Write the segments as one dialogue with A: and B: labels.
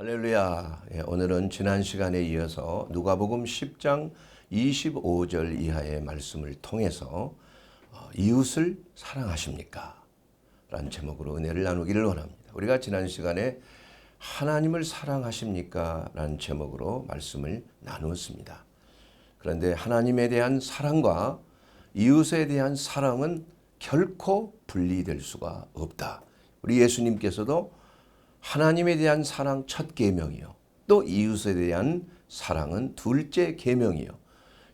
A: 할렐루야. 오늘은 지난 시간에 이어서 누가복음 10장 25절 이하의 말씀을 통해서 이웃을 사랑하십니까? 라는 제목으로 은혜를 나누기를 원합니다. 우리가 지난 시간에 하나님을 사랑하십니까? 라는 제목으로 말씀을 나누었습니다. 그런데 하나님에 대한 사랑과 이웃에 대한 사랑은 결코 분리될 수가 없다. 우리 예수님께서도 하나님에 대한 사랑 첫 계명이요, 또 이웃에 대한 사랑은 둘째 계명이요,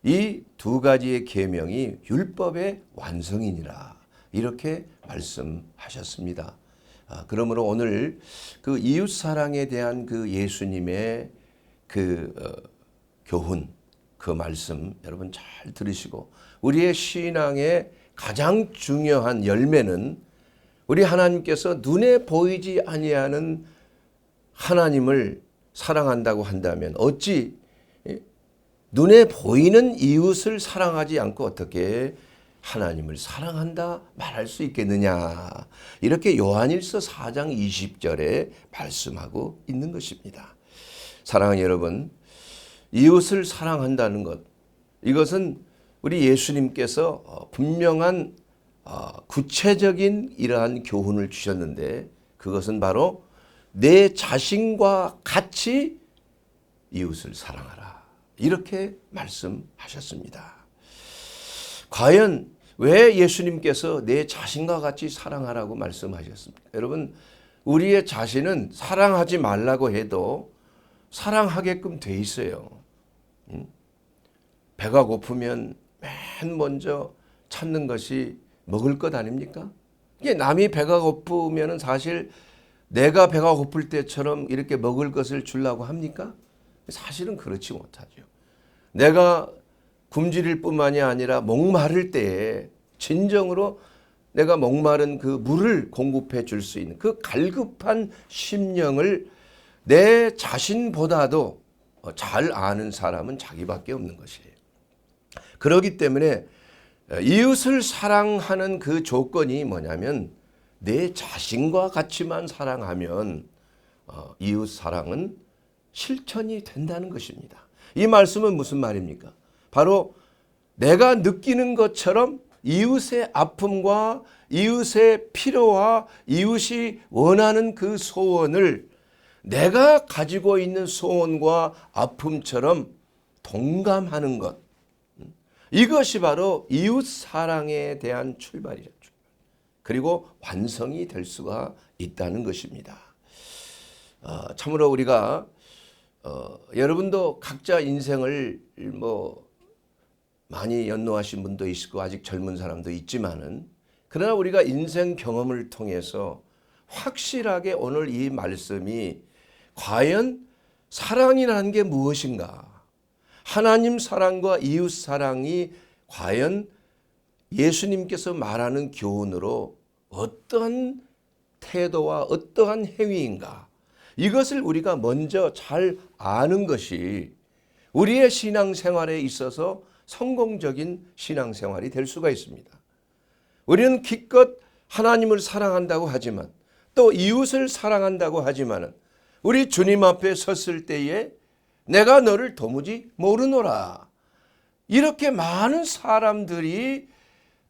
A: 이 두 가지의 계명이 율법의 완성이니라, 이렇게 말씀하셨습니다. 그러므로 오늘 그 이웃 사랑에 대한 그 예수님의 교훈, 그 말씀 여러분 잘 들으시고, 우리의 신앙의 가장 중요한 열매는 우리 하나님께서 눈에 보이지 아니하는 하나님을 사랑한다고 한다면 어찌 눈에 보이는 이웃을 사랑하지 않고 어떻게 하나님을 사랑한다 말할 수 있겠느냐, 이렇게 요한일서 4장 20절에 말씀하고 있는 것입니다. 사랑하는 여러분, 이웃을 사랑한다는 것, 이것은 우리 예수님께서 분명한 구체적인 이러한 교훈을 주셨는데, 그것은 바로 내 자신과 같이 이웃을 사랑하라, 이렇게 말씀하셨습니다. 과연 왜 예수님께서 내 자신과 같이 사랑하라고 말씀하셨습니까? 여러분, 우리의 자신은 사랑하지 말라고 해도 사랑하게끔 돼 있어요. 배가 고프면 맨 먼저 찾는 것이 먹을 것 아닙니까? 이게 남이 배가 고프면 사실 내가 배가 고플 때처럼 이렇게 먹을 것을 주려고 합니까? 사실은 그렇지 못하죠. 내가 굶주릴 뿐만이 아니라 목마를 때에 진정으로 내가 목마른 그 물을 공급해 줄 수 있는 그 갈급한 심령을 내 자신보다도 잘 아는 사람은 자기밖에 없는 것이에요. 그렇기 때문에 이웃을 사랑하는 그 조건이 뭐냐면, 내 자신과 같이만 사랑하면 이웃 사랑은 실천이 된다는 것입니다. 이 말씀은 무슨 말입니까? 바로 내가 느끼는 것처럼 이웃의 아픔과 이웃의 필요와 이웃이 원하는 그 소원을 내가 가지고 있는 소원과 아픔처럼 동감하는 것, 이것이 바로 이웃 사랑에 대한 출발이죠. 그리고 완성이 될 수가 있다는 것입니다. 참으로 우리가 여러분도 각자 인생을 많이 연로하신 분도 있고 아직 젊은 사람도 있지만은, 그러나 우리가 인생 경험을 통해서 확실하게 오늘 이 말씀이 과연 사랑이라는 게 무엇인가, 하나님 사랑과 이웃 사랑이 과연 예수님께서 말하는 교훈으로 어떠한 태도와 어떠한 행위인가, 이것을 우리가 먼저 잘 아는 것이 우리의 신앙생활에 있어서 성공적인 신앙생활이 될 수가 있습니다. 우리는 기껏 하나님을 사랑한다고 하지만, 또 이웃을 사랑한다고 하지만, 우리 주님 앞에 섰을 때에 내가 너를 도무지 모르노라, 이렇게 많은 사람들이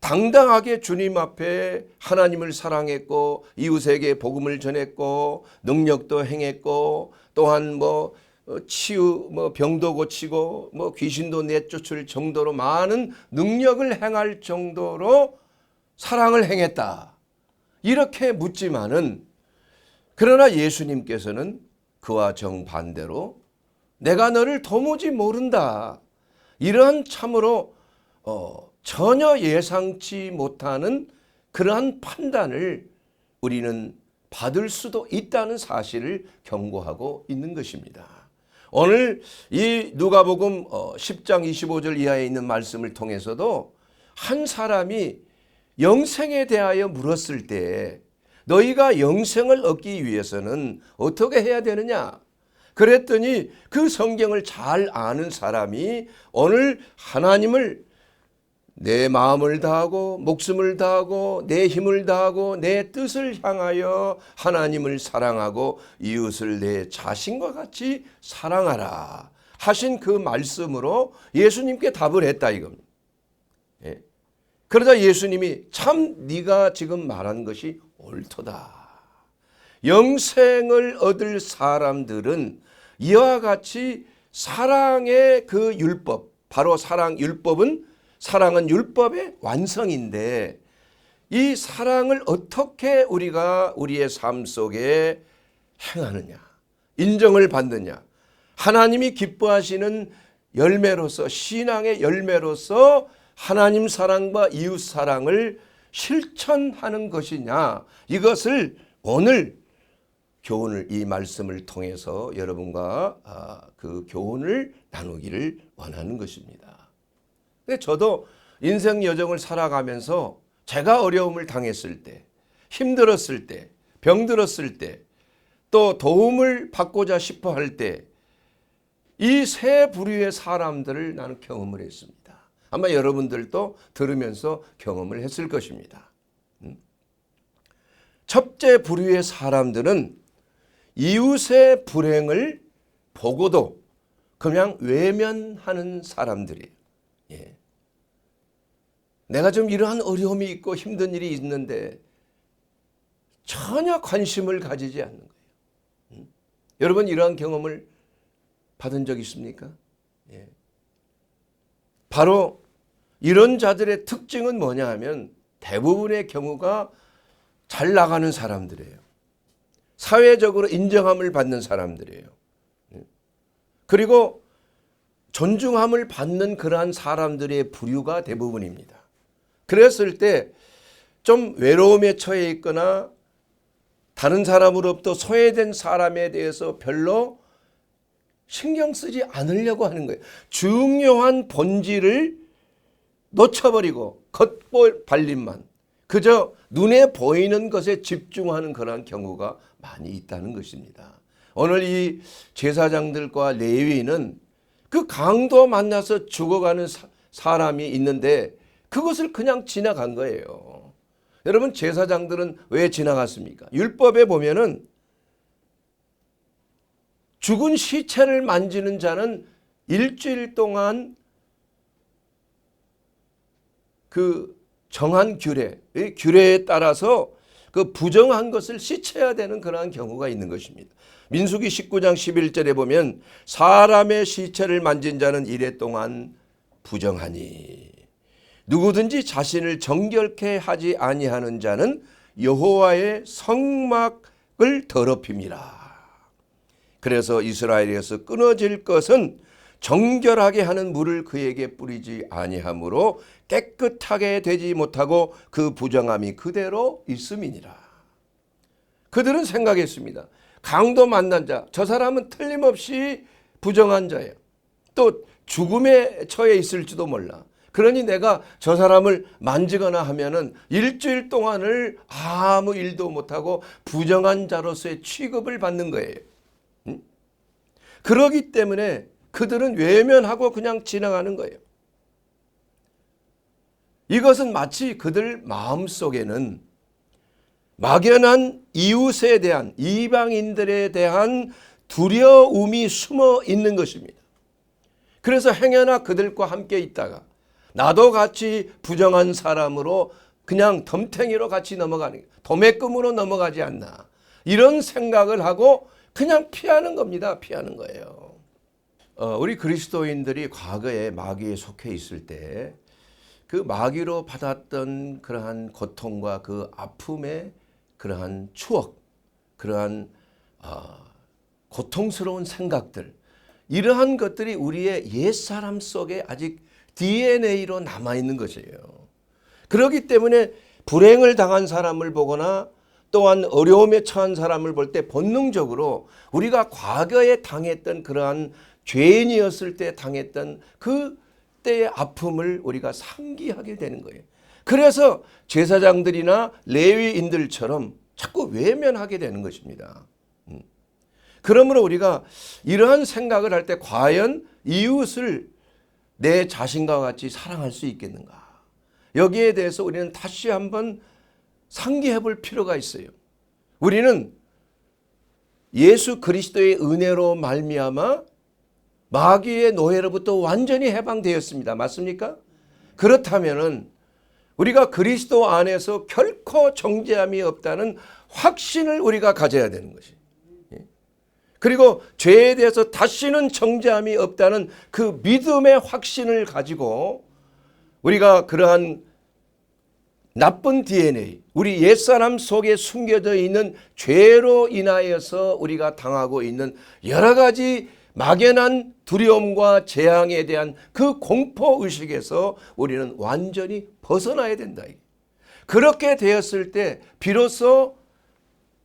A: 당당하게 주님 앞에 하나님을 사랑했고 이웃에게 복음을 전했고 능력도 행했고, 또한 병도 고치고 귀신도 내쫓을 정도로 많은 능력을 행할 정도로 사랑을 행했다, 이렇게 묻지만은, 그러나 예수님께서는 그와 정반대로 내가 너를 도무지 모른다, 이러한 참으로 전혀 예상치 못하는 그러한 판단을 우리는 받을 수도 있다는 사실을 경고하고 있는 것입니다. 오늘 이 누가복음 10장 25절 이하에 있는 말씀을 통해서도 한 사람이 영생에 대하여 물었을 때, 너희가 영생을 얻기 위해서는 어떻게 해야 되느냐? 그랬더니 그 성경을 잘 아는 사람이 오늘 하나님을 내 마음을 다하고 목숨을 다하고 내 힘을 다하고 내 뜻을 향하여 하나님을 사랑하고 이웃을 내 자신과 같이 사랑하라 하신 그 말씀으로 예수님께 답을 했다 이겁니다. 예. 그러자 예수님이 참 네가 지금 말한 것이 옳도다. 영생을 얻을 사람들은 이와 같이 사랑의 그 율법, 바로 사랑은 율법의 완성인데 이 사랑을 어떻게 우리가 우리의 삶 속에 행하느냐, 인정을 받느냐, 하나님이 기뻐하시는 열매로서, 신앙의 열매로서 하나님 사랑과 이웃 사랑을 실천하는 것이냐, 이것을 오늘 교훈을, 이 말씀을 통해서 여러분과 그 교훈을 나누기를 원하는 것입니다. 근데 저도 인생 여정을 살아가면서 제가 어려움을 당했을 때, 힘들었을 때, 병들었을 때, 또 도움을 받고자 싶어 할 때, 이 세 부류의 사람들을 나는 경험을 했습니다. 아마 여러분들도 들으면서 경험을 했을 것입니다. 첫째 부류의 사람들은 이웃의 불행을 보고도 그냥 외면하는 사람들이에요. 예. 내가 좀 이러한 어려움이 있고 힘든 일이 있는데 전혀 관심을 가지지 않는 거예요. 여러분 이러한 경험을 받은 적 있습니까? 예. 바로 이런 자들의 특징은 뭐냐 하면 대부분의 경우가 잘 나가는 사람들이에요. 사회적으로 인정함을 받는 사람들이에요. 그리고 존중함을 받는 그러한 사람들의 부류가 대부분입니다. 그랬을 때 좀 외로움에 처해 있거나 다른 사람으로부터 소외된 사람에 대해서 별로 신경 쓰지 않으려고 하는 거예요. 중요한 본질을 놓쳐버리고 겉발림만, 그저 눈에 보이는 것에 집중하는 그런 경우가 많이 있다는 것입니다. 오늘 이 제사장들과 레위인은 그 강도 만나서 죽어가는 사람이 있는데 그것을 그냥 지나간 거예요. 여러분 제사장들은 왜 지나갔습니까? 율법에 보면은 죽은 시체를 만지는 자는 일주일 동안 그 정한 규례에 따라서 그 부정한 것을 씻어야 되는 그러한 경우가 있는 것입니다. 민수기 19장 11절에 보면 사람의 시체를 만진 자는 이래 동안 부정하니 누구든지 자신을 정결케 하지 아니하는 자는 여호와의 성막을 더럽힙니다. 그래서 이스라엘에서 끊어질 것은 정결하게 하는 물을 그에게 뿌리지 아니하므로 깨끗하게 되지 못하고 그 부정함이 그대로 있음이니라. 그들은 생각했습니다. 강도 만난 자, 저 사람은 틀림없이 부정한 자예요. 또 죽음에 처해 있을지도 몰라. 그러니 내가 저 사람을 만지거나 하면은 일주일 동안을 아무 일도 못하고 부정한 자로서의 취급을 받는 거예요. 그러기 때문에 그들은 외면하고 그냥 지나가는 거예요. 이것은 마치 그들 마음속에는 막연한 이웃에 대한, 이방인들에 대한 두려움이 숨어 있는 것입니다. 그래서 행여나 그들과 함께 있다가 나도 같이 부정한 사람으로 그냥 덤탱이로 같이 넘어가는, 도매금으로 넘어가지 않나, 이런 생각을 하고 그냥 피하는 겁니다. 피하는 거예요. 우리 그리스도인들이 과거에 마귀에 속해 있을 때 그 마귀로 받았던 그러한 고통과 그 아픔의 그러한 추억, 그러한 고통스러운 생각들, 이러한 것들이 우리의 옛사람 속에 아직 DNA로 남아있는 것이에요. 그렇기 때문에 불행을 당한 사람을 보거나 또한 어려움에 처한 사람을 볼 때 본능적으로 우리가 과거에 당했던 그러한 죄인이었을 때 당했던 그때의 아픔을 우리가 상기하게 되는 거예요. 그래서 제사장들이나 레위인들처럼 자꾸 외면하게 되는 것입니다. 그러므로 우리가 이러한 생각을 할 때 과연 이웃을 내 자신과 같이 사랑할 수 있겠는가? 여기에 대해서 우리는 다시 한번 상기해 볼 필요가 있어요. 우리는 예수 그리스도의 은혜로 말미암아 마귀의 노예로부터 완전히 해방되었습니다. 맞습니까? 그렇다면은 우리가 그리스도 안에서 결코 정죄함이 없다는 확신을 우리가 가져야 되는 것이. 그리고 죄에 대해서 다시는 정죄함이 없다는 그 믿음의 확신을 가지고 우리가 그러한 나쁜 DNA, 우리 옛사람 속에 숨겨져 있는 죄로 인하여서 우리가 당하고 있는 여러 가지 막연한 두려움과 재앙에 대한 그 공포의식에서 우리는 완전히 벗어나야 된다. 그렇게 되었을 때 비로소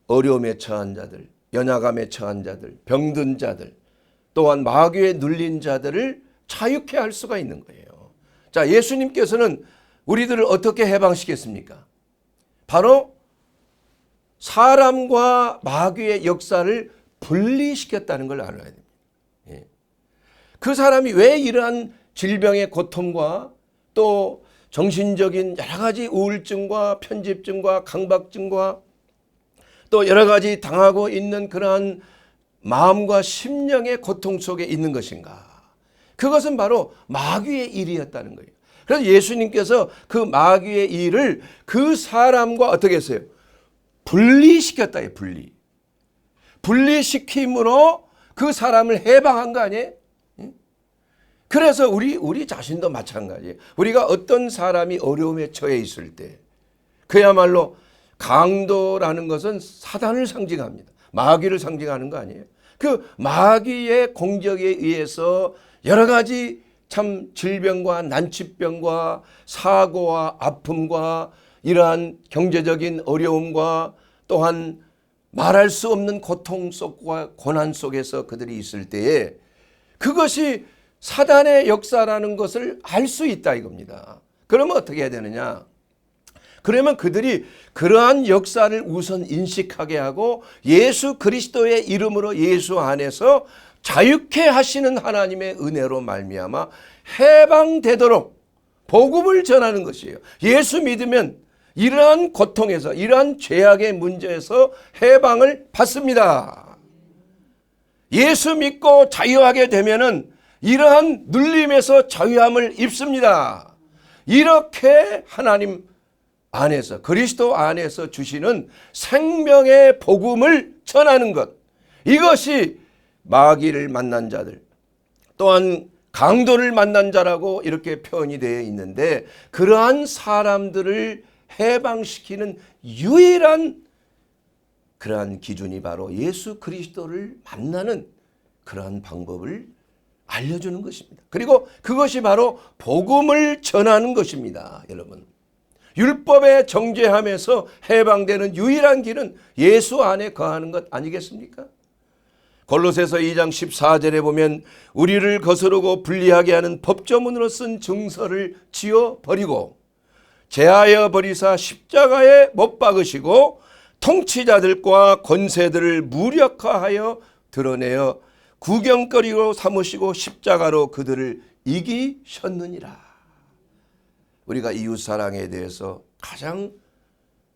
A: 어려움에 처한 자들, 연약함에 처한 자들, 병든 자들, 또한 마귀에 눌린 자들을 자유케 할 수가 있는 거예요. 자, 예수님께서는 우리들을 어떻게 해방시켰습니까? 바로 사람과 마귀의 역사를 분리시켰다는 걸 알아야 됩니다. 그 사람이 왜 이러한 질병의 고통과 또 정신적인 여러 가지 우울증과 편집증과 강박증과 또 여러 가지 당하고 있는 그러한 마음과 심령의 고통 속에 있는 것인가? 그것은 바로 마귀의 일이었다는 거예요. 그래서 예수님께서 그 마귀의 일을 그 사람과 어떻게 했어요? 분리시켰다. 분리시킴으로 그 사람을 해방한 거 아니에요? 그래서 우리 자신도 마찬가지예요. 우리가 어떤 사람이 어려움에 처해 있을 때 그야말로 강도라는 것은 사단을 상징합니다. 마귀를 상징하는 거 아니에요. 그 마귀의 공격에 의해서 여러 가지 참 질병과 난치병과 사고와 아픔과 이러한 경제적인 어려움과 또한 말할 수 없는 고통 속과 고난 속에서 그들이 있을 때에 그것이 사단의 역사라는 것을 알 수 있다 이겁니다. 그러면 어떻게 해야 되느냐? 그러면 그들이 그러한 역사를 우선 인식하게 하고 예수 그리스도의 이름으로 예수 안에서 자유케 하시는 하나님의 은혜로 말미암아 해방되도록 복음을 전하는 것이에요. 예수 믿으면 이러한 고통에서 이러한 죄악의 문제에서 해방을 받습니다. 예수 믿고 자유하게 되면은 이러한 눌림에서 자유함을 입습니다. 이렇게 하나님 안에서 그리스도 안에서 주시는 생명의 복음을 전하는 것, 이것이 마귀를 만난 자들 또한 강도를 만난 자라고 이렇게 표현이 되어 있는데 그러한 사람들을 해방시키는 유일한 그러한 기준이 바로 예수 그리스도를 만나는 그러한 방법을 알려주는 것입니다. 그리고 그것이 바로 복음을 전하는 것입니다. 여러분, 율법의 정죄함에서 해방되는 유일한 길은 예수 안에 거하는 것 아니겠습니까? 골로새서 2장 14절에 보면 우리를 거스르고 분리하게 하는 법조문으로 쓴 증서를 지워버리고 제하여 버리사 십자가에 못 박으시고 통치자들과 권세들을 무력화하여 드러내어 구경거리로 삼으시고 십자가로 그들을 이기셨느니라. 우리가 이웃사랑에 대해서 가장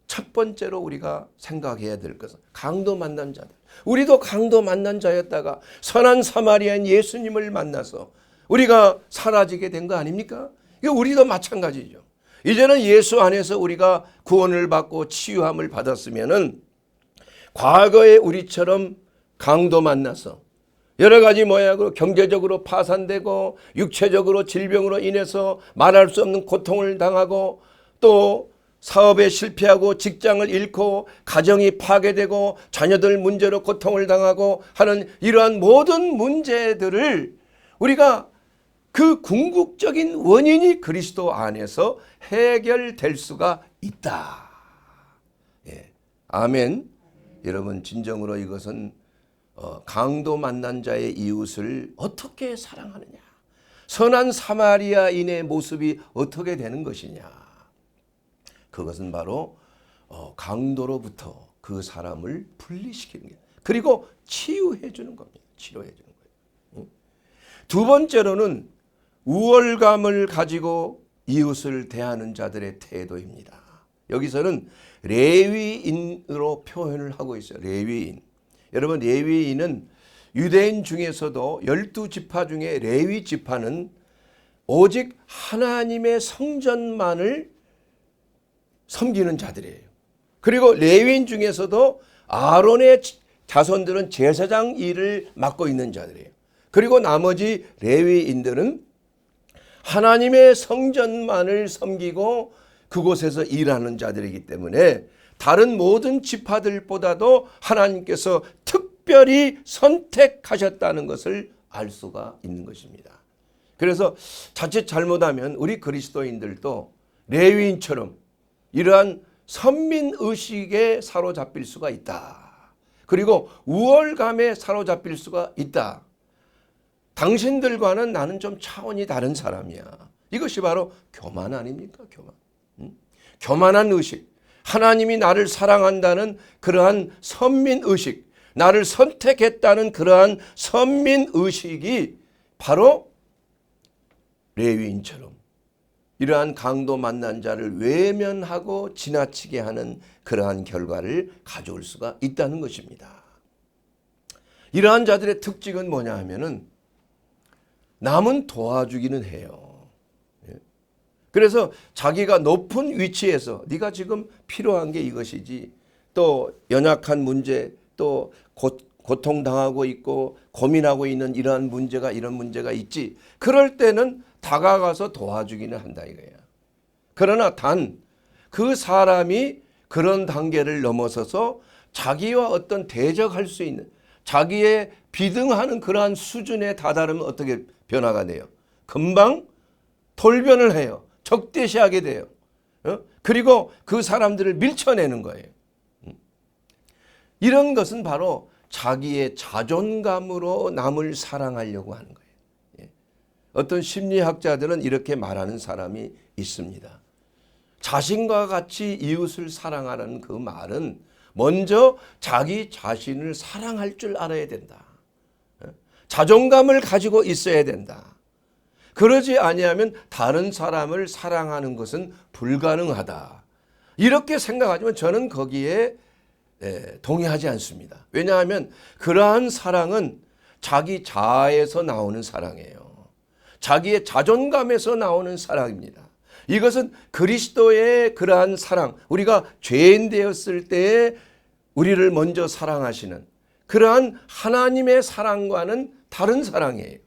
A: 첫 번째로 우리가 생각해야 될 것은 강도 만난 자들. 우리도 강도 만난 자였다가 선한 사마리아인 예수님을 만나서 우리가 사라지게 된 거 아닙니까? 이거 우리도 마찬가지죠. 이제는 예수 안에서 우리가 구원을 받고 치유함을 받았으면은 과거에 우리처럼 강도 만나서 여러 가지 모양으로 경제적으로 파산되고 육체적으로 질병으로 인해서 말할 수 없는 고통을 당하고 또 사업에 실패하고 직장을 잃고 가정이 파괴되고 자녀들 문제로 고통을 당하고 하는 이러한 모든 문제들을 우리가 그 궁극적인 원인이 그리스도 안에서 해결될 수가 있다. 예. 아멘. 여러분, 진정으로 이것은 강도 만난 자의 이웃을 어떻게 사랑하느냐, 선한 사마리아인의 모습이 어떻게 되는 것이냐, 그것은 바로 강도로부터 그 사람을 분리시키는 거예요. 그리고 치유해 주는 겁니다. 치료해 주는 거예요. 두 번째로는 우월감을 가지고 이웃을 대하는 자들의 태도입니다. 여기서는 레위인으로 표현을 하고 있어요. 레위인. 여러분, 레위인은 유대인 중에서도 12지파 중에 레위 지파는 오직 하나님의 성전만을 섬기는 자들이에요. 그리고 레위인 중에서도 아론의 자손들은 제사장 일을 맡고 있는 자들이에요. 그리고 나머지 레위인들은 하나님의 성전만을 섬기고 그곳에서 일하는 자들이기 때문에 다른 모든 지파들보다도 하나님께서 특별히 선택하셨다는 것을 알 수가 있는 것입니다. 그래서 자칫 잘못하면 우리 그리스도인들도 레위인처럼 이러한 선민의식에 사로잡힐 수가 있다. 그리고 우월감에 사로잡힐 수가 있다. 당신들과는 나는 좀 차원이 다른 사람이야. 이것이 바로 교만 아닙니까? 교만. 교만한 의식. 하나님이 나를 사랑한다는 그러한 선민의식, 나를 선택했다는 그러한 선민의식이 바로 레위인처럼 이러한 강도 만난 자를 외면하고 지나치게 하는 그러한 결과를 가져올 수가 있다는 것입니다. 이러한 자들의 특징은 뭐냐 하면은 남은 도와주기는 해요. 그래서 자기가 높은 위치에서 네가 지금 필요한 게 이것이지, 또 연약한 문제, 또 고통당하고 있고 고민하고 있는 이러한 문제가, 이런 문제가 있지, 그럴 때는 다가가서 도와주기는 한다 이거야. 그러나 단 그 사람이 그런 단계를 넘어서서 자기와 어떤 대적할 수 있는, 자기에 비등하는 그러한 수준에 다다르면 어떻게 변화가 돼요? 금방 돌변을 해요. 적대시하게 돼요. 그리고 그 사람들을 밀쳐내는 거예요. 이런 것은 바로 자기의 자존감으로 남을 사랑하려고 하는 거예요. 어떤 심리학자들은 이렇게 말하는 사람이 있습니다. 자신과 같이 이웃을 사랑하라는 그 말은 먼저 자기 자신을 사랑할 줄 알아야 된다. 자존감을 가지고 있어야 된다. 그러지 아니하면 다른 사람을 사랑하는 것은 불가능하다. 이렇게 생각하지만 저는 거기에 동의하지 않습니다. 왜냐하면 그러한 사랑은 자기 자아에서 나오는 사랑이에요. 자기의 자존감에서 나오는 사랑입니다. 이것은 그리스도의 그러한 사랑, 우리가 죄인 되었을 때에 우리를 먼저 사랑하시는 그러한 하나님의 사랑과는 다른 사랑이에요.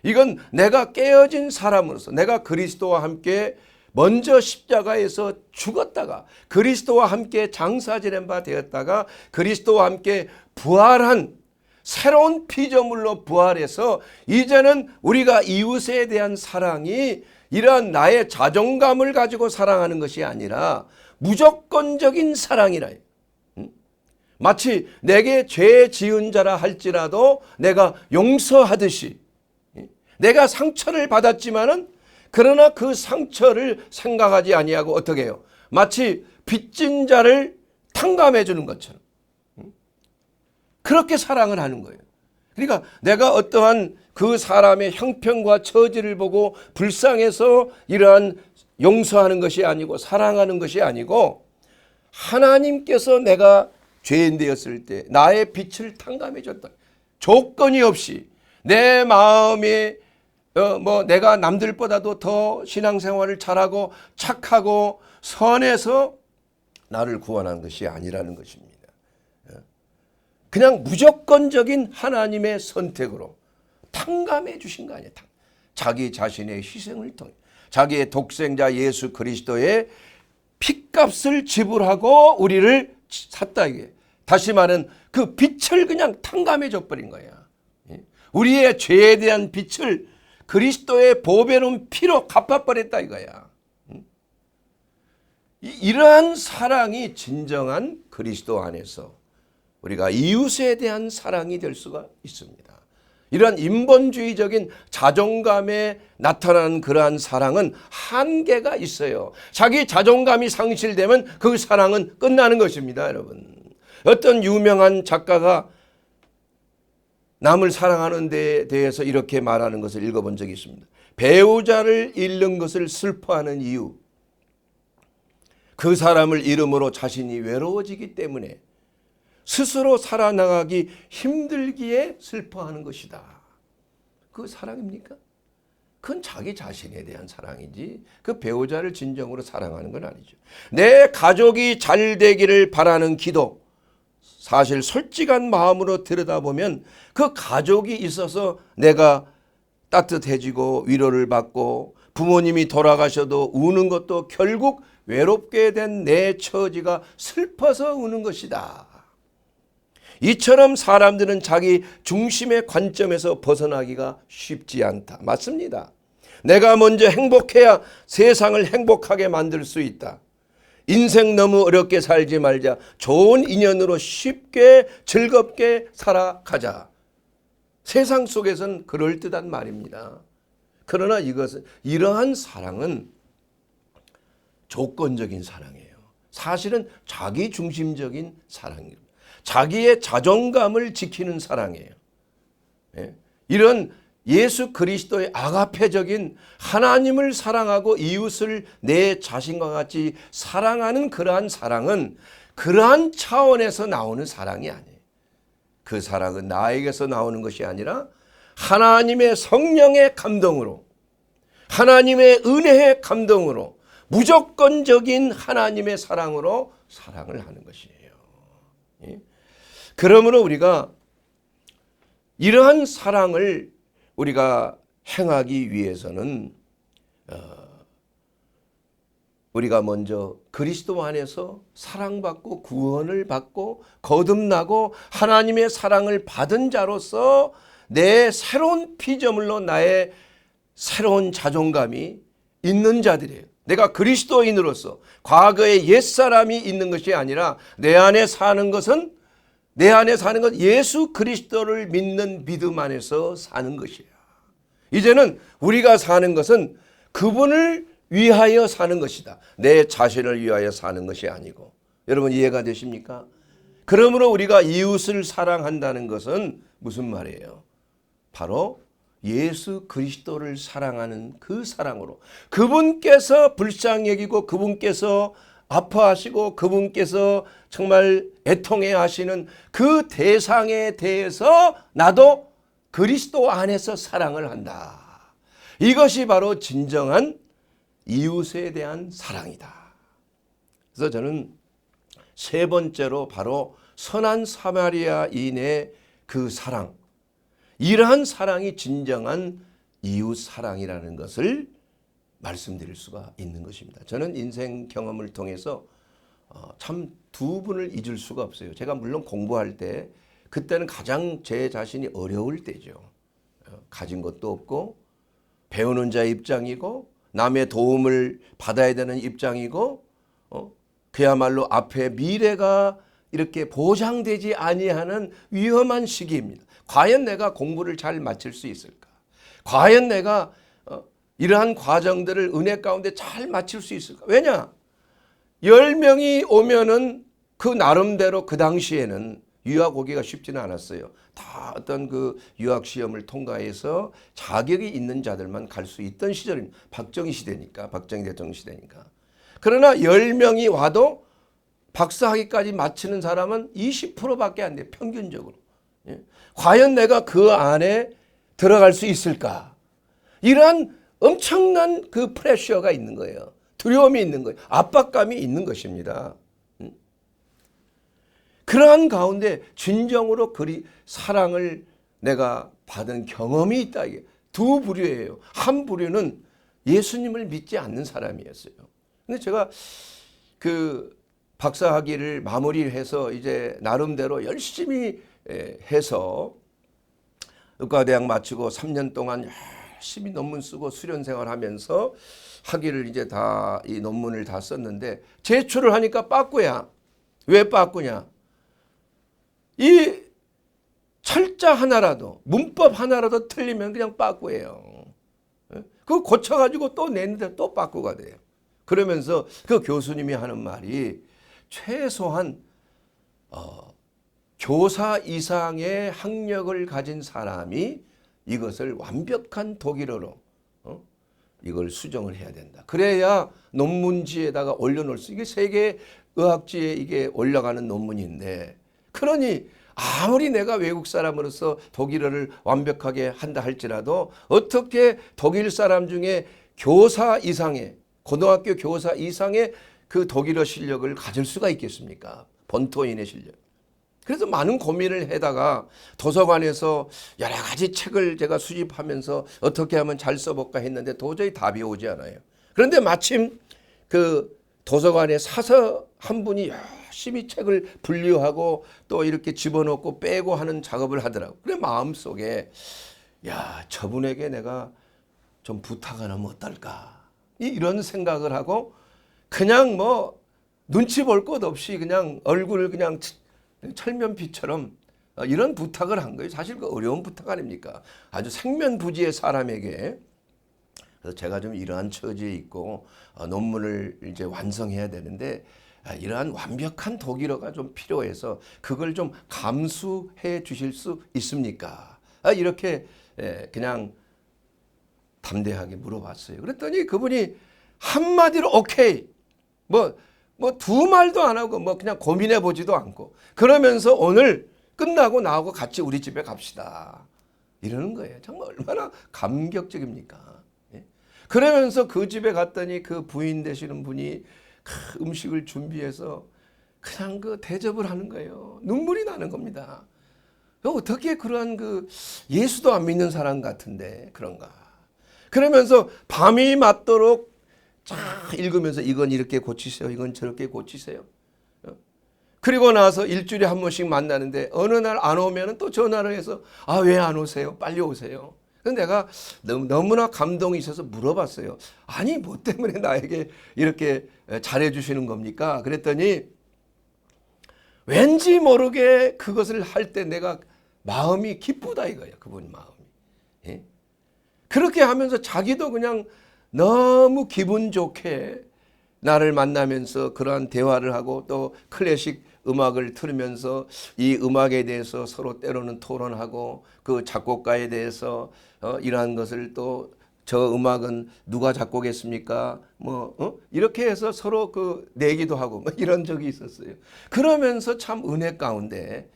A: 이건 내가 깨어진 사람으로서, 내가 그리스도와 함께 먼저 십자가에서 죽었다가 그리스도와 함께 장사지낸 바 되었다가 그리스도와 함께 부활한 새로운 피조물로 부활해서 이제는 우리가 이웃에 대한 사랑이 이러한 나의 자존감을 가지고 사랑하는 것이 아니라 무조건적인 사랑이라. 마치 내게 죄 지은 자라 할지라도 내가 용서하듯이, 내가 상처를 받았지만은 그러나 그 상처를 생각하지 아니하고 어떻게 해요? 마치 빚진 자를 탕감해 주는 것처럼 그렇게 사랑을 하는 거예요. 그러니까 내가 어떠한 그 사람의 형편과 처지를 보고 불쌍해서 이러한 용서하는 것이 아니고 사랑하는 것이 아니고, 하나님께서 내가 죄인 되었을 때 나의 빚을 탕감해 줬다. 조건이 없이 내 마음에 내가 남들보다도 더 신앙생활을 잘하고 착하고 선해서 나를 구원한 것이 아니라는 것입니다. 그냥 무조건적인 하나님의 선택으로 탕감해 주신 거 아니에요. 자기 자신의 희생을 통해 자기의 독생자 예수 그리스도의 핏값을 지불하고 우리를 샀다 이게. 다시 말하면 그 빚을 그냥 탕감해 줘 버린 거야. 우리의 죄에 대한 빚을 그리스도의 보배로운 피로 갚아버렸다 이거야. 이러한 사랑이 진정한 그리스도 안에서 우리가 이웃에 대한 사랑이 될 수가 있습니다. 이러한 인본주의적인 자존감에 나타나는 그러한 사랑은 한계가 있어요. 자기 자존감이 상실되면 그 사랑은 끝나는 것입니다, 여러분. 어떤 유명한 작가가 남을 사랑하는 데에 대해서 이렇게 말하는 것을 읽어본 적이 있습니다. 배우자를 잃는 것을 슬퍼하는 이유, 그 사람을 잃음으로 자신이 외로워지기 때문에 스스로 살아나가기 힘들기에 슬퍼하는 것이다. 그 사랑입니까? 그건 자기 자신에 대한 사랑이지 그 배우자를 진정으로 사랑하는 건 아니죠. 내 가족이 잘 되기를 바라는 기도, 사실 솔직한 마음으로 들여다보면 그 가족이 있어서 내가 따뜻해지고 위로를 받고 부모님이 돌아가셔도 우는 것도 결국 외롭게 된 내 처지가 슬퍼서 우는 것이다. 이처럼 사람들은 자기 중심의 관점에서 벗어나기가 쉽지 않다. 맞습니다. 내가 먼저 행복해야 세상을 행복하게 만들 수 있다. 인생 너무 어렵게 살지 말자. 좋은 인연으로 쉽게 즐겁게 살아가자. 세상 속에선 그럴듯한 말입니다. 그러나 이러한 사랑은 조건적인 사랑이에요. 사실은 자기 중심적인 사랑입니다. 자기의 자존감을 지키는 사랑이에요. 이런 예수 그리스도의 아가페적인 하나님을 사랑하고 이웃을 내 자신과 같이 사랑하는 그러한 사랑은 그러한 차원에서 나오는 사랑이 아니에요. 그 사랑은 나에게서 나오는 것이 아니라 하나님의 성령의 감동으로, 하나님의 은혜의 감동으로, 무조건적인 하나님의 사랑으로 사랑을 하는 것이에요. 그러므로 우리가 이러한 사랑을 우리가 행하기 위해서는 우리가 먼저 그리스도 안에서 사랑받고 구원을 받고 거듭나고 하나님의 사랑을 받은 자로서 내 새로운 피조물로 나의 새로운 자존감이 있는 자들이에요. 내가 그리스도인으로서 과거의 옛사람이 있는 것이 아니라 내 안에 사는 것은 예수 그리스도를 믿는 믿음 안에서 사는 것이에요. 이제는 우리가 사는 것은 그분을 위하여 사는 것이다. 내 자신을 위하여 사는 것이 아니고. 여러분 이해가 되십니까? 그러므로 우리가 이웃을 사랑한다는 것은 무슨 말이에요? 바로 예수 그리스도를 사랑하는 그 사랑으로 그분께서 불쌍히 여기고 그분께서 아파하시고 그분께서 정말 애통해 하시는 그 대상에 대해서 나도 그리스도 안에서 사랑을 한다. 이것이 바로 진정한 이웃에 대한 사랑이다. 그래서 저는 세 번째로 바로 선한 사마리아인의 그 사랑, 이러한 사랑이 진정한 이웃 사랑이라는 것을 말씀드릴 수가 있는 것입니다. 저는 인생 경험을 통해서 참 두 분을 잊을 수가 없어요. 제가 물론 공부할 때 그때는 가장 제 자신이 어려울 때죠. 가진 것도 없고 배우는 자 입장이고 남의 도움을 받아야 되는 입장이고 그야말로 앞에 미래가 이렇게 보장되지 아니하는 위험한 시기입니다. 과연 내가 공부를 잘 마칠 수 있을까? 과연 내가 이러한 과정들을 은혜 가운데 잘 마칠 수 있을까? 왜냐? 10명이 오면은 그 나름대로 그 당시에는 유학 오기가 쉽지는 않았어요. 다 어떤 그 유학 시험을 통과해서 자격이 있는 자들만 갈 수 있던 시절입니다. 박정희 대통령 시대니까. 그러나 10명이 와도 박사학위까지 마치는 사람은 20%밖에 안 돼요. 평균적으로. 과연 내가 그 안에 들어갈 수 있을까? 이러한 엄청난 그 프레셔가 있는 거예요. 두려움이 있는 거예요. 압박감이 있는 것입니다. 그러한 가운데 진정으로 사랑을 내가 받은 경험이 있다. 이게 두 부류예요. 한 부류는 예수님을 믿지 않는 사람이었어요. 근데 제가 그 박사학위를 마무리해서 이제 나름대로 열심히 해서 의과대학 마치고 3년 동안 열심히 논문 쓰고 수련 생활하면서 학위를 이제 다 이 논문을 다 썼는데 제출을 하니까 빠꾸야. 왜 빠꾸냐? 이 철자 하나라도 문법 하나라도 틀리면 그냥 빠꾸예요. 그거 고쳐가지고 또 내는데 또 빠꾸가 돼요. 그러면서 그 교수님이 하는 말이 최소한 교사 이상의 학력을 가진 사람이 이것을 완벽한 독일어로 이걸 수정을 해야 된다. 그래야 논문지에다가 올려놓을 수, 이게 세계 의학지에 이게 올라가는 논문인데, 그러니 아무리 내가 외국 사람으로서 독일어를 완벽하게 한다 할지라도 어떻게 독일 사람 중에 교사 이상의, 고등학교 교사 이상의 그 독일어 실력을 가질 수가 있겠습니까? 본토인의 실력. 그래서 많은 고민을 해다가 도서관에서 여러 가지 책을 제가 수집하면서 어떻게 하면 잘 써볼까 했는데 도저히 답이 오지 않아요. 그런데 마침 그 도서관에 사서 한 분이 열심히 책을 분류하고 또 이렇게 집어넣고 빼고 하는 작업을 하더라고요. 그래 마음속에 야, 저분에게 내가 좀 부탁 안 하면 어떨까, 이런 생각을 하고 그냥 뭐 눈치 볼 것 없이 그냥 얼굴을 그냥 철면피처럼 이런 부탁을 한 거예요. 사실 그 어려운 부탁 아닙니까? 아주 생면부지의 사람에게. 그래서 제가 좀 이러한 처지에 있고 논문을 이제 완성해야 되는데 이러한 완벽한 독일어가 좀 필요해서 그걸 좀 감수해 주실 수 있습니까? 이렇게 그냥 담대하게 물어봤어요. 그랬더니 그분이 한마디로 오케이, 뭐 두 말도 안 하고 뭐 그냥 고민해 보지도 않고 그러면서 오늘 끝나고 나하고 같이 우리 집에 갑시다, 이러는 거예요. 정말 얼마나 감격적입니까? 그러면서 그 집에 갔더니 그 부인 되시는 분이 음식을 준비해서 그냥 그 대접을 하는 거예요. 눈물이 나는 겁니다. 어떻게 그러한 그 예수도 안 믿는 사람 같은데 그런가. 그러면서 밤이 맞도록 쫙 읽으면서 이건 이렇게 고치세요, 이건 저렇게 고치세요. 그리고 나서 일주일에 한 번씩 만나는데 어느 날 안 오면 또 전화를 해서 왜 안 오세요? 빨리 오세요. 근데 내가 너무나 감동이 있어서 물어봤어요. 아니 뭐 때문에 나에게 이렇게 잘해 주시는 겁니까? 그랬더니 왠지 모르게 그것을 할 때 내가 마음이 기쁘다 이거예요. 그분 마음이. 예? 그렇게 하면서 자기도 그냥 너무 기분 좋게 나를 만나면서 그러한 대화를 하고 또 클래식 음악을 들으면서 이 음악에 대해서 서로 때로는 토론하고 그 작곡가에 대해서 이러한 것을 또 저 음악은 누가 작곡했습니까? 이렇게 해서 서로 그 내기도 하고 이런 적이 있었어요. 그러면서 참 은혜 가운데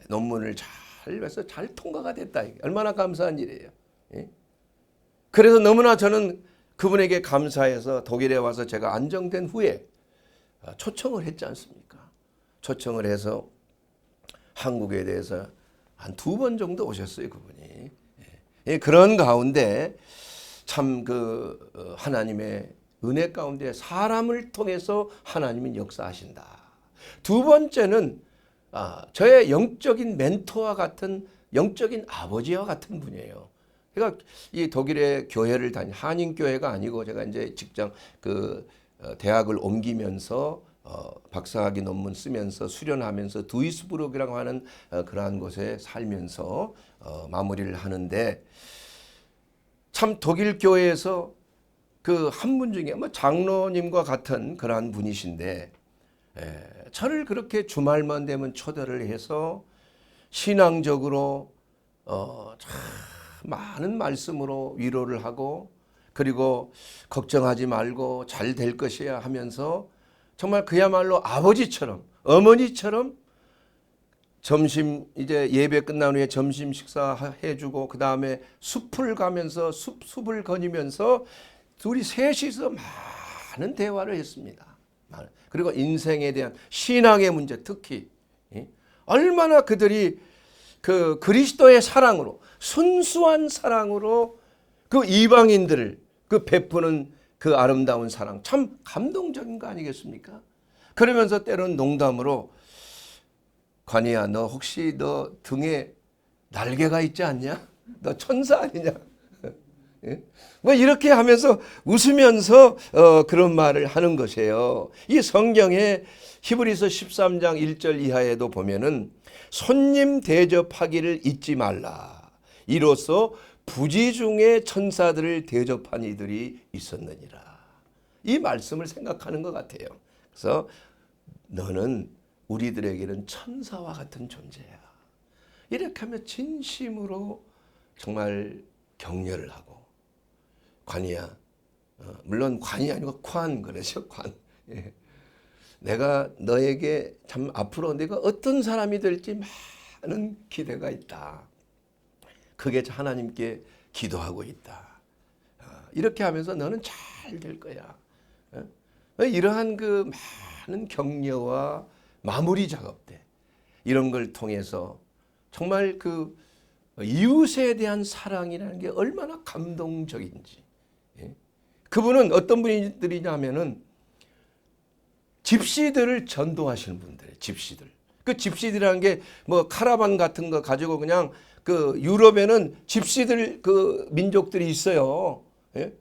A: 논문을 잘 해서 잘 통과가 됐다. 얼마나 감사한 일이에요. 그래서 너무나 저는 그분에게 감사해서 독일에 와서 제가 안정된 후에 초청을 했지 않습니까? 초청을 해서 한국에 대해서 한 2번 정도 오셨어요, 그분이. 그런 가운데 참 그 하나님의 은혜 가운데 사람을 통해서 하나님은 역사하신다. 2번째는 저의 영적인 멘토와 같은 영적인 아버지와 같은 분이에요. 그러니까 이 독일의 교회를 한인교회가 아니고 제가 이제 직장 대학을 옮기면서 박사학위 논문 쓰면서 수련하면서 두이스부르크라고 하는 그러한 곳에 살면서 마무리를 하는데 참 독일 교회에서 그 한 분 중에 장로님과 같은 그러한 분이신데 저를 그렇게 주말만 되면 초대를 해서 신앙적으로 참 많은 말씀으로 위로를 하고 그리고 걱정하지 말고 잘 될 것이야 하면서 정말 그야말로 아버지처럼 어머니처럼 점심 이제 예배 끝난 후에 점심 식사 해주고 그 다음에 숲을 가면서 숲을 거니면서 둘이 셋이서 많은 대화를 했습니다. 그리고 인생에 대한 신앙의 문제 특히 얼마나 그들이 그 그리스도의 사랑으로 순수한 사랑으로 그 이방인들을 그 베푸는 그 아름다운 사랑 참 감동적인 거 아니겠습니까? 그러면서 때론 농담으로 관이야 너 혹시 너 등에 날개가 있지 않냐? 너 천사 아니냐? 뭐 이렇게 하면서 웃으면서 그런 말을 하는 것이에요. 이 성경에 히브리서 13장 1절 이하에도 보면은 손님 대접하기를 잊지 말라. 이로써 부지 중에 천사들을 대접한 이들이 있었느니라. 이 말씀을 생각하는 것 같아요. 그래서 너는 우리들에게는 천사와 같은 존재야. 이렇게 하면 진심으로 정말 격려를 하고, 관이야, 물론 관이 아니고 관 그러죠. 관. 예. 내가 너에게 참 앞으로 내가 어떤 사람이 될지 많은 기대가 있다. 그게 하나님께 기도하고 있다. 이렇게 하면서 너는 잘 될 거야. 이러한 그 많은 격려와 마무리 작업들, 이런 걸 통해서 정말 그 이웃에 대한 사랑이라는 게 얼마나 감동적인지. 그분은 어떤 분들이냐면은 집시들을 전도하시는 분들이에요. 집시들. 그 집시들이라는 게 뭐 카라반 같은 거 가지고 그냥 그 유럽에는 집시들 그 민족들이 있어요. 예?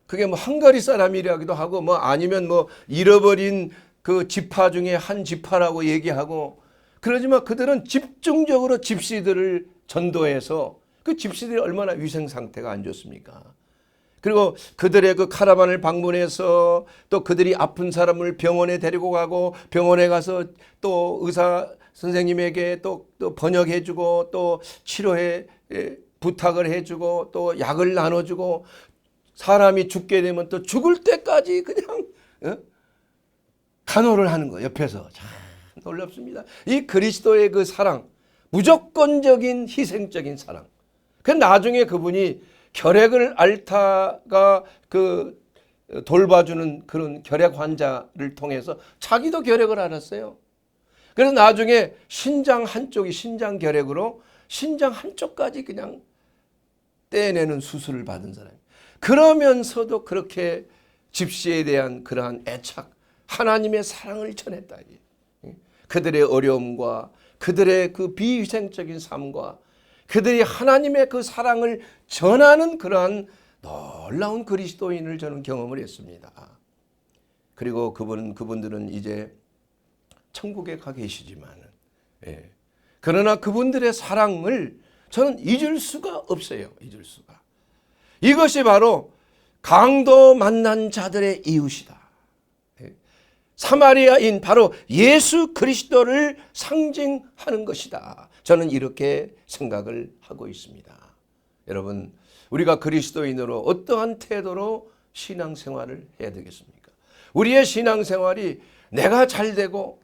A: 그게 뭐 헝가리 사람이라기도 하고 뭐 아니면 뭐 잃어버린 그 지파 중에 한 지파라고 얘기하고, 그러지만 그들은 집중적으로 집시들을 전도해서 그 집시들이 얼마나 위생 상태가 안 좋습니까? 그리고 그들의 그 카라반을 방문해서 또 그들이 아픈 사람을 병원에 데리고 가고, 병원에 가서 또 의사 선생님에게 또 번역해주고 또 치료에 부탁을 해주고 또 약을 나눠주고, 사람이 죽게 되면 또 죽을 때까지 그냥 간호를 하는 거예요. 옆에서. 참 놀랍습니다. 이 그리스도의 그 사랑, 무조건적인 희생적인 사랑. 그 나중에 그분이 결핵을 앓다가 그 돌봐주는 그런 결핵 환자를 통해서 자기도 결핵을 앓았어요. 그래서 나중에 신장 한쪽이 신장 결핵으로 신장 한쪽까지 그냥 떼내는 수술을 받은 사람이에요. 그러면서도 그렇게 집시에 대한 그러한 애착, 하나님의 사랑을 전했다. 그들의 어려움과 그들의 그 비위생적인 삶과 그들이 하나님의 그 사랑을 전하는 그러한 놀라운 그리스도인을 저는 경험을 했습니다. 그리고 그분들은 이제 천국에 가 계시지만, 그러나 그분들의 사랑을 저는 잊을 수가 없어요. 잊을 수가. 이것이 바로 강도 만난 자들의 이웃이다. 사마리아인 바로 예수 그리스도를 상징하는 것이다. 저는 이렇게 생각을 하고 있습니다. 여러분, 우리가 그리스도인으로 어떠한 태도로 신앙생활을 해야 되겠습니까? 우리의 신앙생활이 내가 잘되고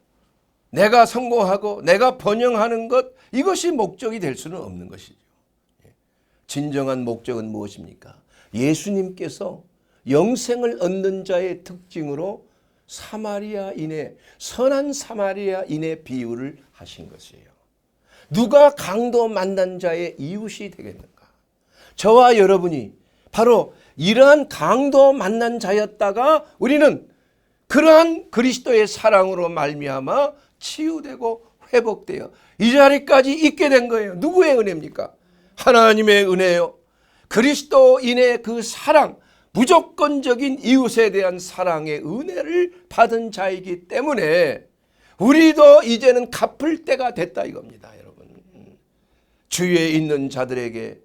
A: 내가 성공하고 내가 번영하는 것, 이것이 목적이 될 수는 없는 것이죠. 진정한 목적은 무엇입니까? 예수님께서 영생을 얻는 자의 특징으로 사마리아인의, 선한 사마리아인의 비유를 하신 것이에요. 누가 강도 만난 자의 이웃이 되겠는가? 저와 여러분이 바로 이러한 강도 만난 자였다가 우리는 그러한 그리스도의 사랑으로 말미암아 치유되고 회복되어 이 자리까지 있게 된 거예요. 누구의 은혜입니까? 하나님의 은혜요. 그리스도인의 그 사랑, 무조건적인 이웃에 대한 사랑의 은혜를 받은 자이기 때문에 우리도 이제는 갚을 때가 됐다 이겁니다. 여러분, 주위에 있는 자들에게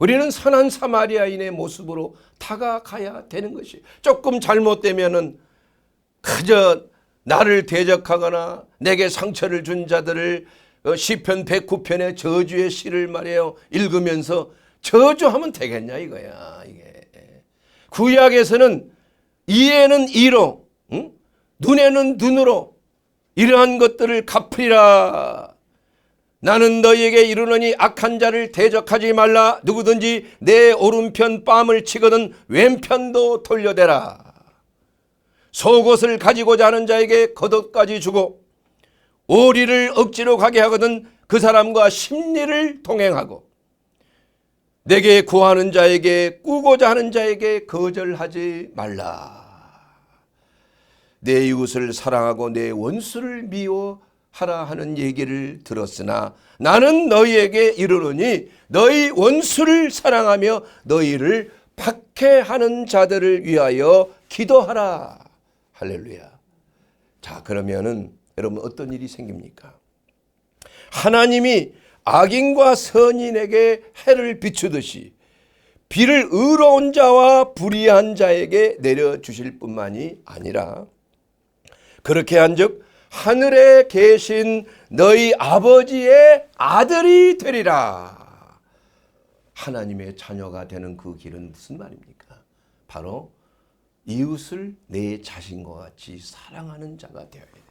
A: 우리는 선한 사마리아인의 모습으로 다가가야 되는 것이, 조금 잘못되면은 그저 나를 대적하거나 내게 상처를 준 자들을 시편 109편의 저주의 시를 말해요 읽으면서 저주하면 되겠냐 이거야. 이게 구약에서는 이에는 이로, 눈에는 눈으로 이러한 것들을 갚으리라. 나는 너희에게 이르노니 악한 자를 대적하지 말라. 누구든지 내 오른편 뺨을 치거든 왼편도 돌려대라. 속옷을 가지고자 하는 자에게 겉옷까지 주고 오리를 억지로 가게 하거든 그 사람과 십리를 동행하고 내게 구하는 자에게 꾸고자 하는 자에게 거절하지 말라. 내 이웃을 사랑하고 내 원수를 미워하라 하는 얘기를 들었으나 나는 너희에게 이르노니 너희 원수를 사랑하며 너희를 박해하는 자들을 위하여 기도하라. 할렐루야. 자, 그러면은 여러분 어떤 일이 생깁니까? 하나님이 악인과 선인에게 해를 비추듯이 비를 의로운 자와 불의한 자에게 내려주실 뿐만이 아니라 그렇게 한즉 하늘에 계신 너희 아버지의 아들이 되리라. 하나님의 자녀가 되는 그 길은 무슨 말입니까? 바로 이웃을 내 자신과 같이 사랑하는 자가 되어야 돼요.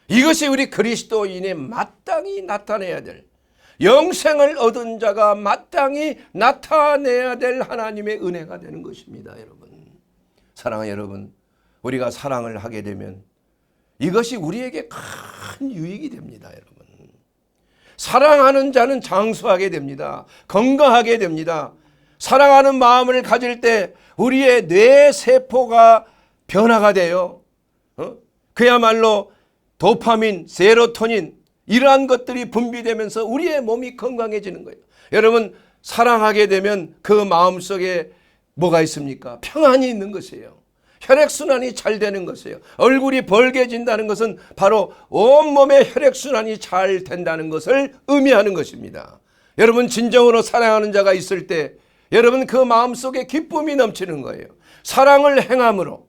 A: 이것이 우리 그리스도인의 마땅히 나타내야 될, 영생을 얻은 자가 마땅히 나타내야 될 하나님의 은혜가 되는 것입니다. 여러분, 사랑하는 여러분, 우리가 사랑을 하게 되면 이것이 우리에게 큰 유익이 됩니다. 여러분, 사랑하는 자는 장수하게 됩니다. 건강하게 됩니다. 사랑하는 마음을 가질 때 우리의 뇌세포가 변화가 돼요. 그야말로 도파민, 세로토닌 이러한 것들이 분비되면서 우리의 몸이 건강해지는 거예요. 여러분, 사랑하게 되면 그 마음속에 뭐가 있습니까? 평안이 있는 것이에요. 혈액순환이 잘 되는 것이에요. 얼굴이 벌게진다는 것은 바로 온몸의 혈액순환이 잘 된다는 것을 의미하는 것입니다. 여러분, 진정으로 사랑하는 자가 있을 때 여러분 그 마음속에 기쁨이 넘치는 거예요. 사랑을 행함으로,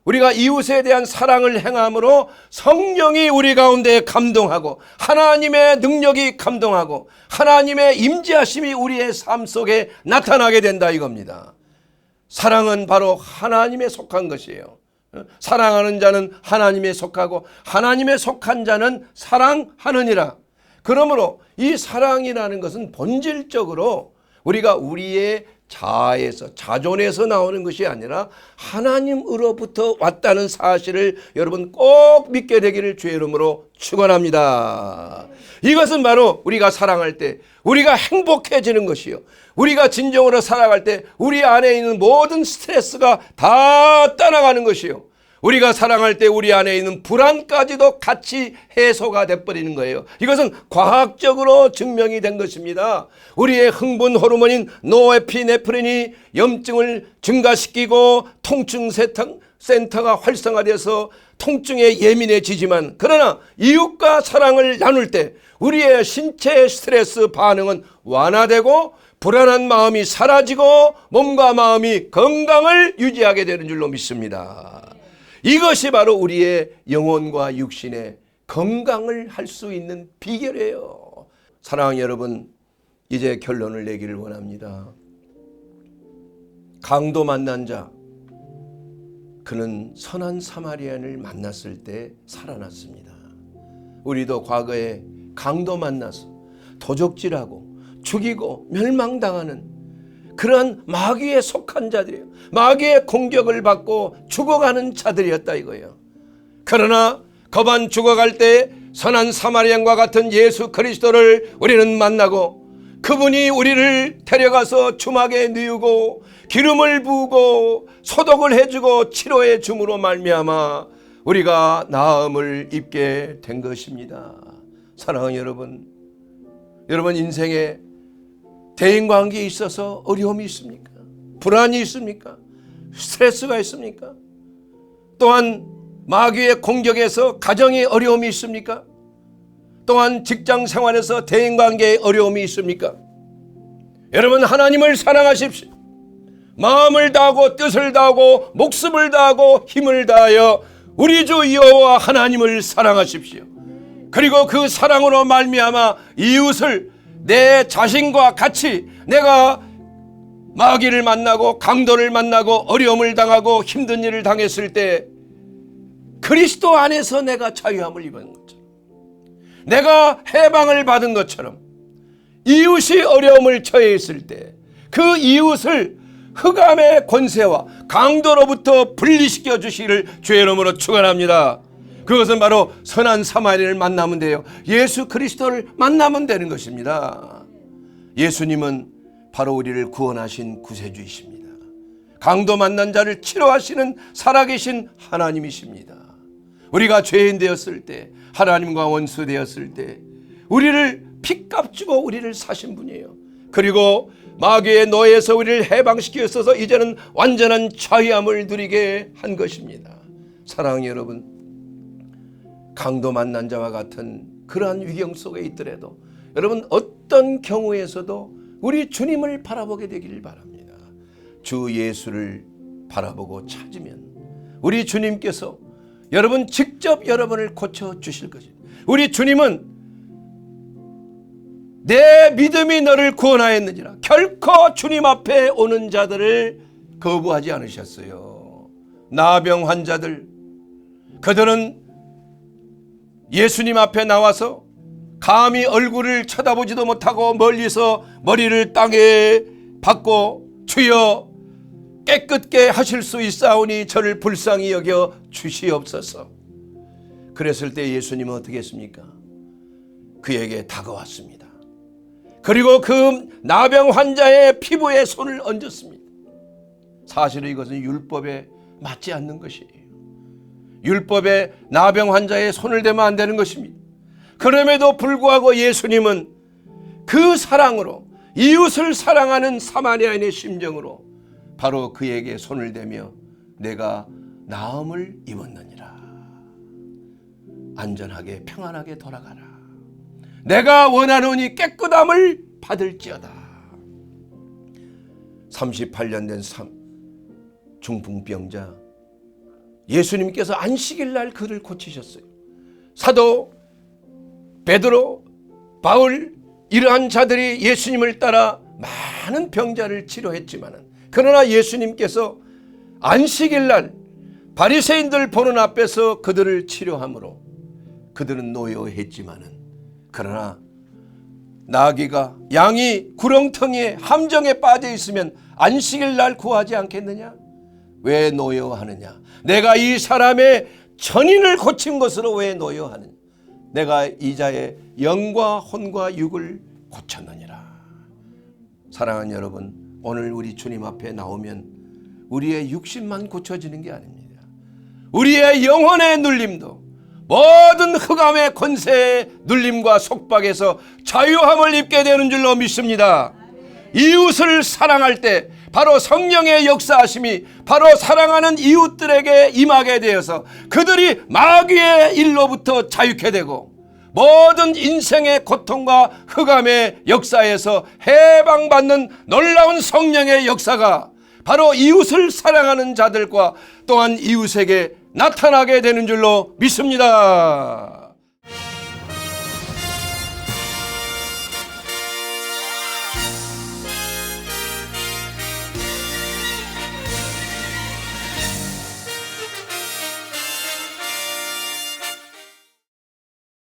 A: 우리가 이웃에 대한 사랑을 행함으로 성령이 우리 가운데 감동하고 하나님의 능력이 감동하고 하나님의 임재하심이 우리의 삶 속에 나타나게 된다 이겁니다. 사랑은 바로 하나님에 속한 것이에요. 사랑하는 자는 하나님에 속하고 하나님에 속한 자는 사랑하느니라. 그러므로 이 사랑이라는 것은 본질적으로 우리가 우리의 자아에서, 자존에서 나오는 것이 아니라 하나님으로부터 왔다는 사실을 여러분 꼭 믿게 되기를 주의 이름으로 축원합니다. 이것은 바로 우리가 사랑할 때 우리가 행복해지는 것이요, 우리가 진정으로 살아갈 때 우리 안에 있는 모든 스트레스가 다 떠나가는 것이요, 우리가 사랑할 때 우리 안에 있는 불안까지도 같이 해소가 돼버리는 거예요. 이것은 과학적으로 증명이 된 것입니다. 우리의 흥분 호르몬인 노에피네프린이 염증을 증가시키고 통증 센터가 활성화돼서 통증에 예민해지지만, 그러나 이웃과 사랑을 나눌 때 우리의 신체 스트레스 반응은 완화되고 불안한 마음이 사라지고 몸과 마음이 건강을 유지하게 되는 줄로 믿습니다. 이것이 바로 우리의 영혼과 육신의 건강을 할 수 있는 비결이에요. 사랑하는 여러분, 이제 결론을 내기를 원합니다. 강도 만난 자, 그는 선한 사마리아인을 만났을 때 살아났습니다. 우리도 과거에 강도 만나서 도적질하고 죽이고 멸망당하는 그러한 마귀에 속한 자들이에요. 마귀의 공격을 받고 죽어가는 자들이었다 이거예요. 그러나 거반 죽어갈 때 선한 사마리아인과 같은 예수 그리스도를 우리는 만나고, 그분이 우리를 데려가서 주막에 뉘우고 기름을 부고 소독을 해주고 치료해 줌으로 말미암아 우리가 나음을 입게 된 것입니다. 사랑하는 여러분, 여러분 인생에 대인관계에 있어서 어려움이 있습니까? 불안이 있습니까? 스트레스가 있습니까? 또한 마귀의 공격에서 가정의 어려움이 있습니까? 또한 직장 생활에서 대인관계에 어려움이 있습니까? 여러분, 하나님을 사랑하십시오. 마음을 다하고 뜻을 다하고 목숨을 다하고 힘을 다하여 우리 주 여호와 하나님을 사랑하십시오. 그리고 그 사랑으로 말미암아 이웃을 내 자신과 같이, 내가 마귀를 만나고 강도를 만나고 어려움을 당하고 힘든 일을 당했을 때 그리스도 안에서 내가 자유함을 입은 것처럼, 내가 해방을 받은 것처럼 이웃이 어려움을 처해 있을 때 그 이웃을 흑암의 권세와 강도로부터 분리시켜 주시기를 주의 이름으로 축원합니다. 그것은 바로 선한 사마리아를 만나면 돼요. 예수 그리스도를 만나면 되는 것입니다. 예수님은 바로 우리를 구원하신 구세주이십니다. 강도 만난 자를 치료하시는 살아계신 하나님이십니다. 우리가 죄인 되었을 때, 하나님과 원수 되었을 때 우리를 핏값 주고 우리를 사신 분이에요. 그리고 마귀의 노예에서 우리를 해방시키셔서 이제는 완전한 자유함을 누리게 한 것입니다. 사랑하는 여러분, 강도 만난 자와 같은 그러한 위경 속에 있더라도 여러분 어떤 경우에서도 우리 주님을 바라보게 되기를 바랍니다. 주 예수를 바라보고 찾으면 우리 주님께서 여러분 직접 여러분을 고쳐주실 것입니다. 우리 주님은 내 믿음이 너를 구원하였느니라 결코 주님 앞에 오는 자들을 거부하지 않으셨어요. 나병 환자들, 그들은 예수님 앞에 나와서 감히 얼굴을 쳐다보지도 못하고 멀리서 머리를 땅에 박고 주여 깨끗게 하실 수 있사오니 저를 불쌍히 여겨 주시옵소서. 그랬을 때 예수님은 어떻게 했습니까? 그에게 다가왔습니다. 그리고 그 나병 환자의 피부에 손을 얹었습니다. 사실은 이것은 율법에 맞지 않는 것이에요. 율법에 나병 환자의 손을 대면 안 되는 것입니다. 그럼에도 불구하고 예수님은 그 사랑으로, 이웃을 사랑하는 사마리아인의 심정으로 바로 그에게 손을 대며 내가 나음을 입었느니라. 안전하게 평안하게 돌아가라. 내가 원하노니 깨끗함을 받을지어다. 38년 된 중풍병자 예수님께서 안식일 날 그를 고치셨어요. 사도 베드로, 바울 이러한 자들이 예수님을 따라 많은 병자를 치료했지만 그러나 예수님께서 안식일 날 바리새인들 보는 앞에서 그들을 치료함으로 그들은 노여했지만 그러나 나귀가 양이 구렁텅이에 함정에 빠져 있으면 안식일 날 구하지 않겠느냐? 왜 노여하느냐? 내가 이 사람의 전인을 고친 것으로 왜 노여하느냐? 내가 이자의 영과 혼과 육을 고쳤느니라. 사랑하는 여러분, 오늘 우리 주님 앞에 나오면 우리의 육신만 고쳐지는 게 아닙니다. 우리의 영혼의 눌림도 모든 흑암의 권세의 눌림과 속박에서 자유함을 입게 되는 줄로 믿습니다. 이웃을 사랑할 때 바로 성령의 역사하심이 바로 사랑하는 이웃들에게 임하게 되어서 그들이 마귀의 일로부터 자유케 되고 모든 인생의 고통과 흑암의 역사에서 해방받는 놀라운 성령의 역사가 바로 이웃을 사랑하는 자들과 또한 이웃에게 나타나게 되는 줄로 믿습니다.